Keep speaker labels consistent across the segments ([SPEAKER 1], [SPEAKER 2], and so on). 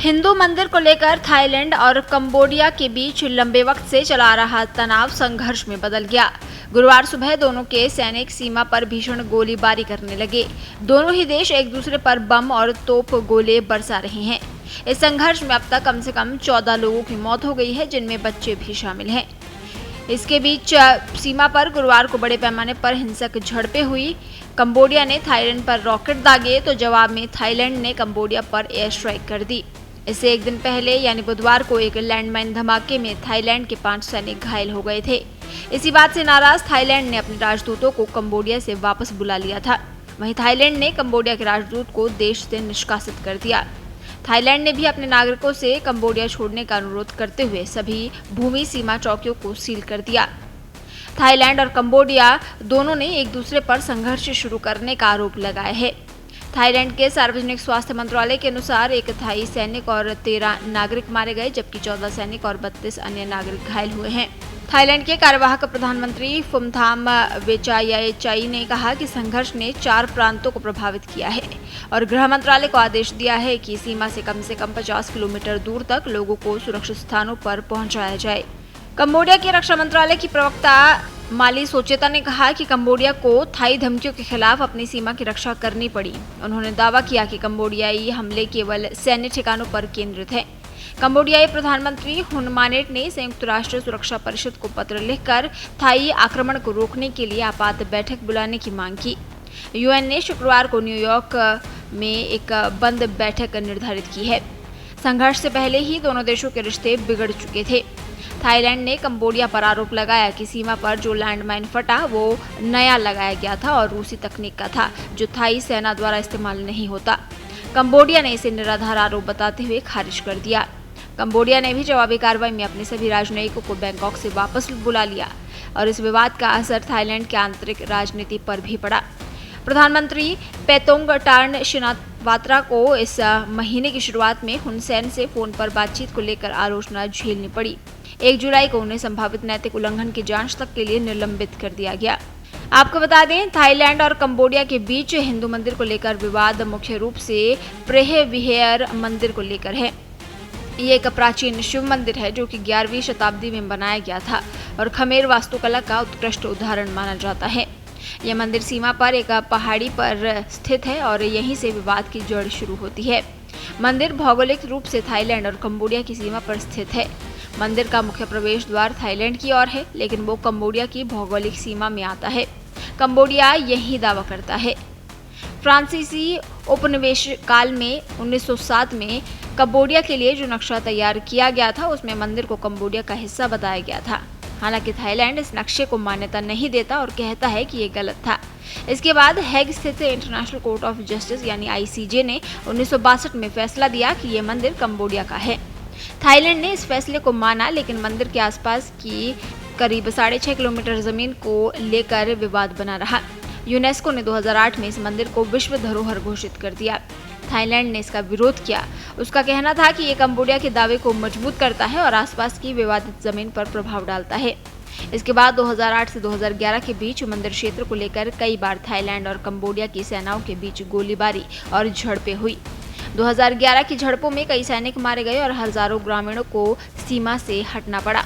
[SPEAKER 1] हिंदू मंदिर को लेकर थाईलैंड और कंबोडिया के बीच लंबे वक्त से चला आ रहा तनाव संघर्ष में बदल गया। गुरुवार सुबह दोनों के सैनिक सीमा पर भीषण गोलीबारी करने लगे। दोनों ही देश एक दूसरे पर बम और तोप गोले बरसा रहे हैं। इस संघर्ष में अब तक कम से कम 14 लोगों की मौत हो गई है, जिनमें बच्चे भी शामिल हैं। इसके बीच सीमा पर गुरुवार को बड़े पैमाने पर हिंसक झड़पें हुई। कंबोडिया ने थाईलैंड पर रॉकेट दागे तो जवाब में थाईलैंड ने कंबोडिया पर एयर स्ट्राइक कर दी। इससे एक दिन पहले यानी बुधवार को एक लैंडमाइन धमाके में थाईलैंड के 5 सैनिक घायल हो गए थे। इसी बात से नाराज थाईलैंड ने अपने राजदूतों को कंबोडिया से वापस बुला लिया था। वहीं थाईलैंड ने कंबोडिया के राजदूत को देश से निष्कासित कर दिया। थाईलैंड ने भी अपने नागरिकों से कंबोडिया छोड़ने का अनुरोध करते हुए सभी भूमि सीमा चौकियों को सील कर दिया। थाईलैंड और कंबोडिया दोनों ने एक दूसरे पर संघर्ष शुरू करने का आरोप लगाया है। थाईलैंड के सार्वजनिक स्वास्थ्य मंत्रालय के अनुसार एक थाई सैनिक और 13 नागरिक मारे गए, जबकि 14 सैनिक और 32 अन्य नागरिक घायल हुए हैं। थाईलैंड के कार्यवाहक प्रधानमंत्री फुमथाम वेचायाचाई ने कहा कि संघर्ष ने 4 प्रांतों को प्रभावित किया है और गृह मंत्रालय को आदेश दिया है कि सीमा से कम 50 किलोमीटर दूर तक लोगों को सुरक्षित स्थानों पर पहुंचाया जाए। कंबोडिया के रक्षा मंत्रालय की प्रवक्ता माली सोचेता ने कहा कि कंबोडिया को थाई धमकियों के खिलाफ अपनी सीमा की रक्षा करनी पड़ी। उन्होंने दावा किया कि कंबोडियाई हमले केवल सैन्य ठिकानों पर केंद्रित है। कंबोडियाई प्रधानमंत्री हुन मानेट ने संयुक्त राष्ट्र सुरक्षा परिषद को पत्र लिखकर थाई आक्रमण को रोकने के लिए आपात बैठक बुलाने की मांग की। यूएन ने शुक्रवार को न्यूयॉर्क में एक बंद बैठक निर्धारित की है। संघर्ष से पहले ही दोनों देशों के रिश्ते बिगड़ चुके थे। थाईलैंड ने कंबोडिया पर आरोप लगाया कि सीमा पर जो लैंडमाइन फटा वो नया लगाया गया था और रूसी तकनीक का था, जो थाई सेना द्वारा इस्तेमाल नहीं होता। कंबोडिया ने इसे निराधार आरोप बताते हुए खारिज कर दिया। कंबोडिया ने भी जवाबी कार्रवाई में अपने सभी राजनयिकों को बैंकॉक से वापस बुला लिया और इस विवाद का असर थाईलैंड की आंतरिक राजनीति पर भी पड़ा। प्रधानमंत्री पेतोंगटार्न शिनावात्रा को इस महीने की शुरुआत में हुन सेन से फोन पर बातचीत को लेकर आलोचना झेलनी पड़ी। 1 जुलाई को उन्हें संभावित नैतिक उल्लंघन की जांच तक के लिए निलंबित कर दिया गया। आपको बता दें, थाईलैंड और कंबोडिया के बीच हिंदू मंदिर को लेकर विवाद मुख्य रूप से प्रेह विहेर मंदिर को लेकर है। ये एक प्राचीन शिव मंदिर है जो कि 11वीं शताब्दी में बनाया गया था और खमेर वास्तुकला का उत्कृष्ट उदाहरण माना जाता है। यह मंदिर सीमा पर एक पहाड़ी पर स्थित है और यहीं से विवाद की जड़ शुरू होती है। मंदिर भौगोलिक रूप से थाईलैंड और कंबोडिया की सीमा पर स्थित है। मंदिर का मुख्य प्रवेश द्वार थाईलैंड की ओर है, लेकिन वो कंबोडिया की भौगोलिक सीमा में आता है। कंबोडिया यही दावा करता है। फ्रांसीसी उपनिवेश काल में 1907 में कंबोडिया के लिए जो नक्शा तैयार किया गया था उसमें मंदिर को कंबोडिया का हिस्सा बताया गया था। हालांकि थाईलैंड इस नक्शे को मान्यता नहीं देता और कहता है कि ये गलत था। इसके बाद हैग स्थित इंटरनेशनल कोर्ट ऑफ जस्टिस यानी ICJ ने 1962 में फैसला दिया कि ये मंदिर कंबोडिया का है। थाईलैंड ने इस फैसले को माना, लेकिन मंदिर के आसपास की करीब 6.5 किलोमीटर जमीन को लेकर विवाद बना रहा। यूनेस्को ने 2008 में इस मंदिर को विश्व धरोहर घोषित कर दिया। थाईलैंड ने इसका विरोध किया। उसका कहना था कि ये कंबोडिया के दावे को मजबूत करता है और आसपास की विवादित जमीन पर प्रभाव डालता है। इसके बाद 2008 से 2011 के बीच मंदिर क्षेत्र को लेकर कई बार थाईलैंड और कंबोडिया की सेनाओं के बीच गोलीबारी और झड़पें हुई। 2011 की झड़पों में कई सैनिक मारे गए और हजारों ग्रामीणों को सीमा से हटना पड़ा।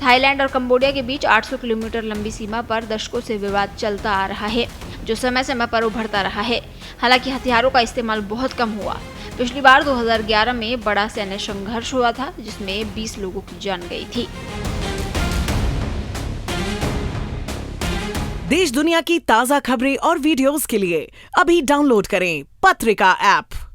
[SPEAKER 1] थाईलैंड और कंबोडिया के बीच 800 किलोमीटर लंबी सीमा पर दशकों से विवाद चलता आ रहा है, जो समय समय पर उभरता रहा है। हालांकि हथियारों का इस्तेमाल बहुत कम हुआ। पिछली बार 2011 में बड़ा सैन्य संघर्ष हुआ था, जिसमें 20 लोगों की जान गई थी।
[SPEAKER 2] देश दुनिया की ताजा खबरें और वीडियोस के लिए अभी डाउनलोड करें पत्रिका ऐप।